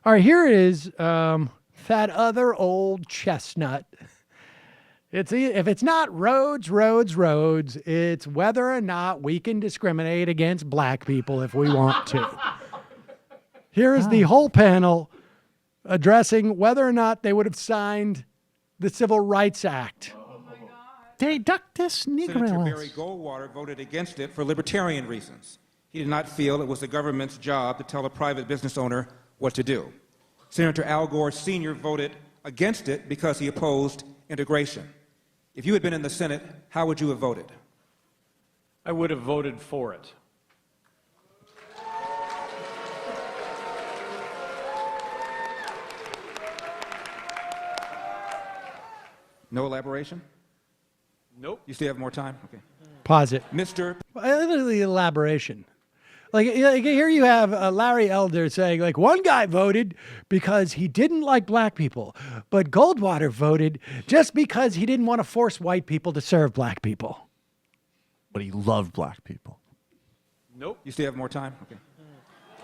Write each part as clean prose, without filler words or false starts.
All right, here is that other old chestnut. If it's not roads, it's whether or not we can discriminate against black people if we want to. Here is the whole panel addressing whether or not they would have signed the Civil Rights Act. Oh my God. Deductus Senator nigronis. Barry Goldwater voted against it for libertarian reasons. He did not feel it was the government's job to tell a private business owner what to do. Senator Al Gore Sr. voted against it because he opposed integration. If you had been in the Senate, how would you have voted? I would have voted for it. No elaboration? Nope. You still have more time? Okay. Pause it. Mr. The elaboration. Like here you have Larry Elder saying, like, one guy voted because he didn't like black people, but Goldwater voted just because he didn't want to force white people to serve black people. But he loved black people. Nope. You still have more time? Okay.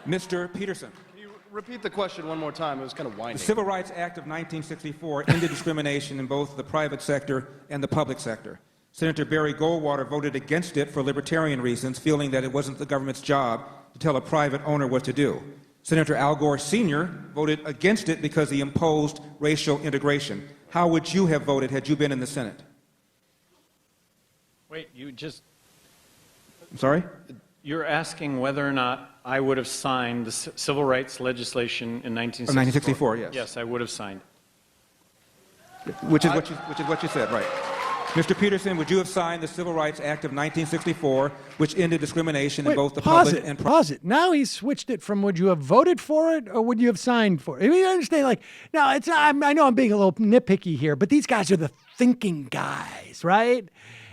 Mr. Peterson. Can you repeat the question one more time? It was kind of The winding. Civil Rights Act of 1964 ended discrimination in both the private sector and the public sector. Senator Barry Goldwater voted against it for libertarian reasons, feeling that it wasn't the government's job to tell a private owner what to do. Senator Al Gore Sr. voted against it because he imposed racial integration. How would you have voted had you been in the Senate? Wait, I'm sorry? you're asking whether or not I would have signed the civil rights legislation in 1964, 1964. yes. Yes, I would have signed. Which is what you said, right. Mr. Peterson, would you have signed the Civil Rights Act of 1964, which ended discrimination in both the public and private? Pause it. Now he's switched it from would you have voted for it or would you have signed for it? I mean, I understand, like, no, it's not, I know I'm being a little nitpicky here, but these guys are the thinking guys, right?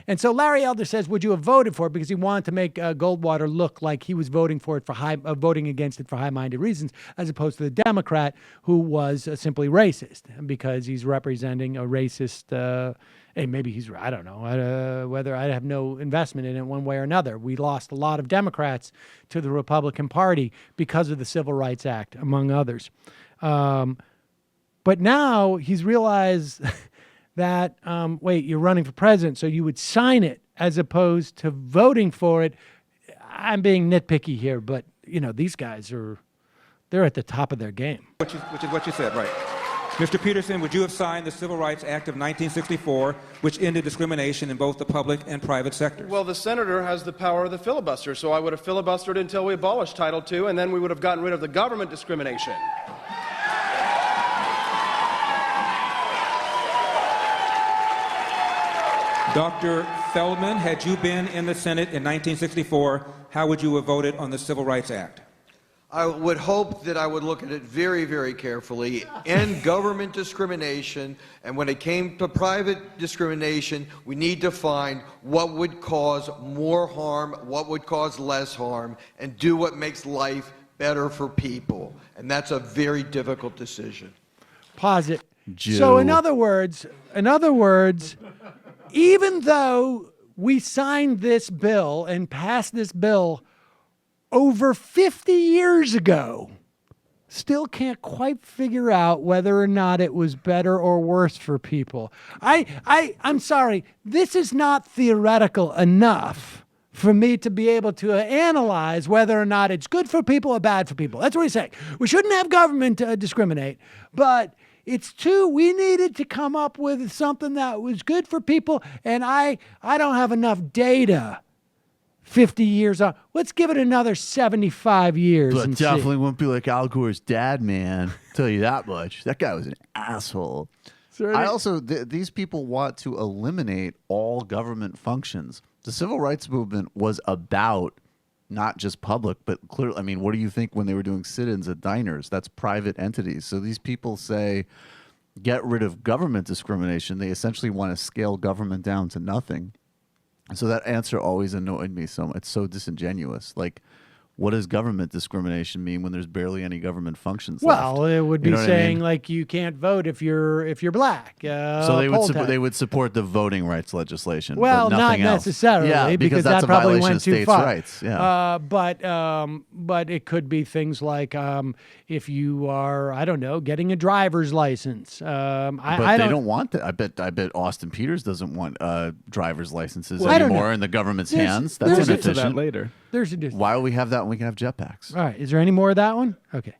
And so Larry Elder says, would you have voted for it? Because he wanted to make Goldwater look like he was voting for it for voting against it for high-minded reasons, as opposed to the Democrat who was simply racist because he's representing a racist. Hey, maybe he's, I don't know, whether I have no investment in it one way or another. We lost a lot of Democrats to the Republican Party because of the Civil Rights Act, among others. But now he's realized that, wait, you're running for president, so you would sign it as opposed to voting for it. I'm being nitpicky here, but, you know, these guys they're at the top of their game. Which is what you said, right. Mr. Peterson, would you have signed the Civil Rights Act of 1964, which ended discrimination in both the public and private sectors? Well, the senator has the power of the filibuster, so I would have filibustered until we abolished Title II, and then we would have gotten rid of the government discrimination. Dr. Feldman, had you been in the Senate in 1964, how would you have voted on the Civil Rights Act? I would hope that I would look at it very, very carefully, end government discrimination, and when it came to private discrimination, we need to find what would cause more harm, what would cause less harm, and do what makes life better for people. And that's a very difficult decision. Pause it. Jew. So in other words, even though we signed this bill and passed this bill over 50 years ago, still can't quite figure out whether or not it was better or worse for people. I'm sorry, this is not theoretical enough for me to be able to analyze whether or not it's good for people or bad for people. That's what he's saying. We shouldn't have government discriminate, but we needed to come up with something that was good for people, and I don't have enough data 50 years on. Let's give it another 75 years. But and definitely see. won't be like Al Gore's dad, man. Tell you that much. That guy was an asshole. I also, these people want to eliminate all government functions. The civil rights movement was about not just public, but clearly, I mean, what do you think when they were doing sit-ins at diners? That's private entities. So these people say, get rid of government discrimination. They essentially want to scale government down to nothing. So that answer always annoyed me so much. It's so disingenuous. Like, what does government discrimination mean when there's barely any government functions Well, left? it would be You know what I saying mean? like you can't vote if you're black. So they would support the voting rights legislation. Well, but not nothing else. necessarily, Yeah, because that's that a probably violation went of too states' far. rights. Yeah. But it could be things like if you are, I don't know, getting a driver's license. But they don't want that. I bet Austin Peters doesn't want driver's licenses I don't anymore know. in the government's There's- hands. there's- That's We'll get to that inefficient. later. There's a difference. Why would we have that when we can have jetpacks? All right. Is there any more of that one? Okay.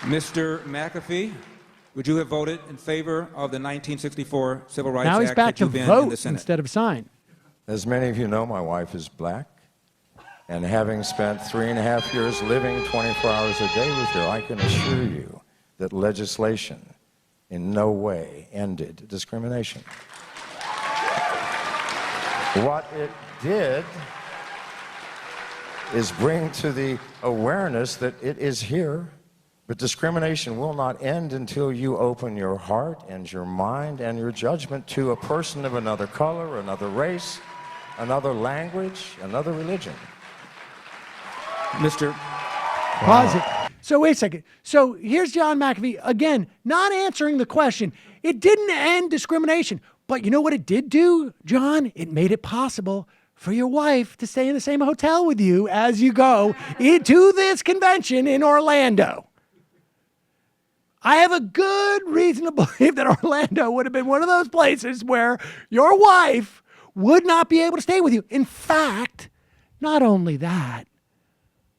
Mr. McAfee, would you have voted in favor of the 1964 Civil Rights Now Act he's back had to you been in the vote Senate? instead of sign. As many of you know, my wife is black, and having spent 3.5 years living 24 hours a day with her, I can assure you that legislation in no way ended discrimination. What it did is bring to the awareness that it is here, but discrimination will not end until you open your heart and your mind and your judgment to a person of another color, another race, another language, another religion. Mr. Pause it. So wait a second. So here's John McAfee again, not answering the question. It didn't end discrimination, but you know what it did do, John? It made it possible for your wife to stay in the same hotel with you as you go to this convention in Orlando. I have a good reason to believe that Orlando would have been one of those places where your wife would not be able to stay with you. In fact, not only that,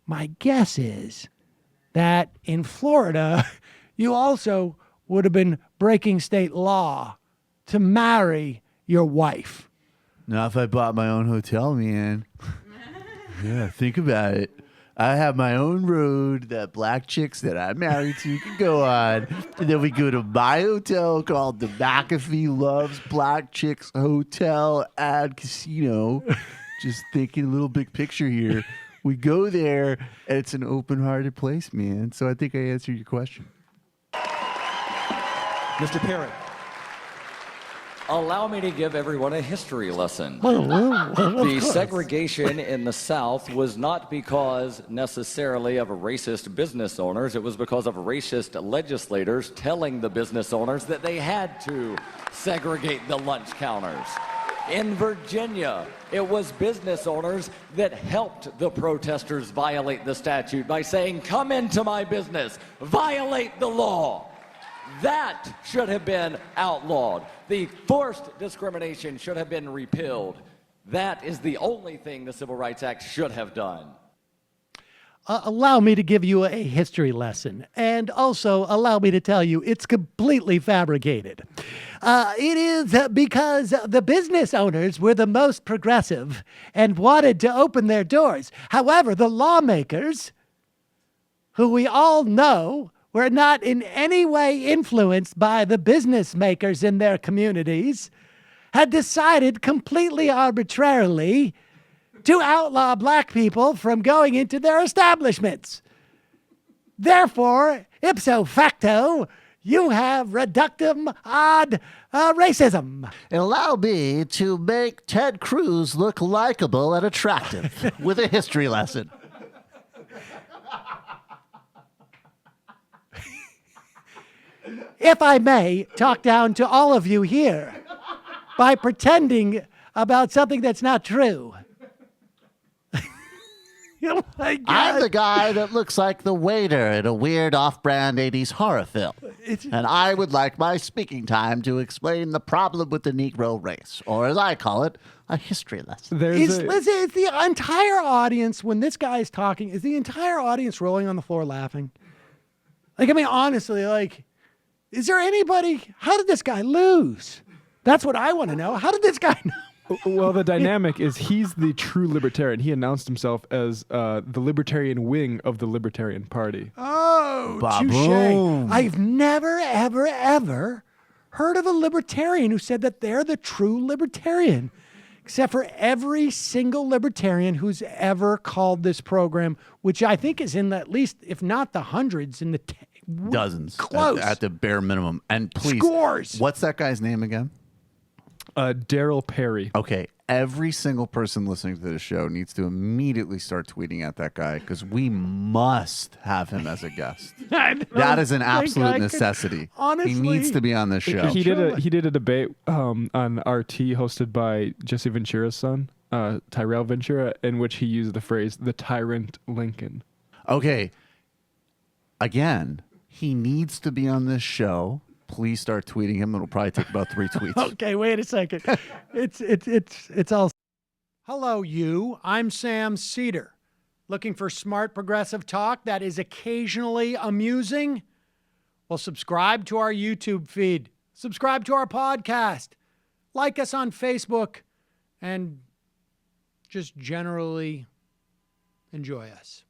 my guess is that in Florida, you also would have been breaking state law to marry your wife. Now, if I bought my own hotel, man. Yeah, think about it. I have my own road that black chicks that I'm married to can go on. And then we go to my hotel called the McAfee Loves Black Chicks Hotel and Casino. Just thinking a little big picture here. We go there, and it's an open-hearted place, man. So I think I answered your question. Mr. Perry. Allow me to give everyone a history lesson. Of The course. segregation in the South was not because necessarily of racist business owners. It was because of racist legislators telling the business owners that they had to segregate the lunch counters. In Virginia, it was business owners that helped the protesters violate the statute by saying, "Come into my business, violate the law." That should have been outlawed. The forced discrimination should have been repealed. That is the only thing the Civil Rights Act should have done. Allow me to give you a history lesson, and also allow me to tell you it's completely fabricated. It is because the business owners were the most progressive and wanted to open their doors. However, the lawmakers, who we all know were not in any way influenced by the business makers in their communities, had decided completely arbitrarily to outlaw black people from going into their establishments. Therefore, ipso facto, you have reductum ad racism. Allow me to make Ted Cruz look likable and attractive with a history lesson. If I may talk down to all of you here by pretending about something that's not true. Oh my God. I'm the guy that looks like the waiter in a weird off-brand 80s horror film. And I would like my speaking time to explain the problem with the Negro race, or as I call it, a history lesson. Is the entire audience, when this guy is talking, is the entire audience rolling on the floor laughing? Like, I mean, honestly, like, is there anybody, how did this guy lose? That's what I want to know. How did this guy know? Well, the dynamic is he's the true libertarian. He announced himself as the libertarian wing of the Libertarian Party. Oh, Ba-boom. touche. I've never, ever, ever heard of a libertarian who said that they're the true libertarian, except for every single libertarian who's ever called this program, which I think is in the, at least, if not the hundreds, in the Dozens. Close. At the bare minimum. And please, Scores. what's that guy's name again? Daryl Perry. Okay, every single person listening to this show needs to immediately start tweeting at that guy because we must have him as a guest. That is an absolute necessity. Honestly, he needs to be on this show. He did a debate on RT hosted by Jesse Ventura's son, Tyrell Ventura, in which he used the phrase "the tyrant Lincoln." Okay. Again, he needs to be on this show. Please start tweeting him. It'll probably take about 3 tweets. Okay, wait a second. It's all. Hello, you. I'm Sam Seder. Looking for smart progressive talk that is occasionally amusing? Well, subscribe to our YouTube feed. Subscribe to our podcast. Like us on Facebook. And just generally enjoy us.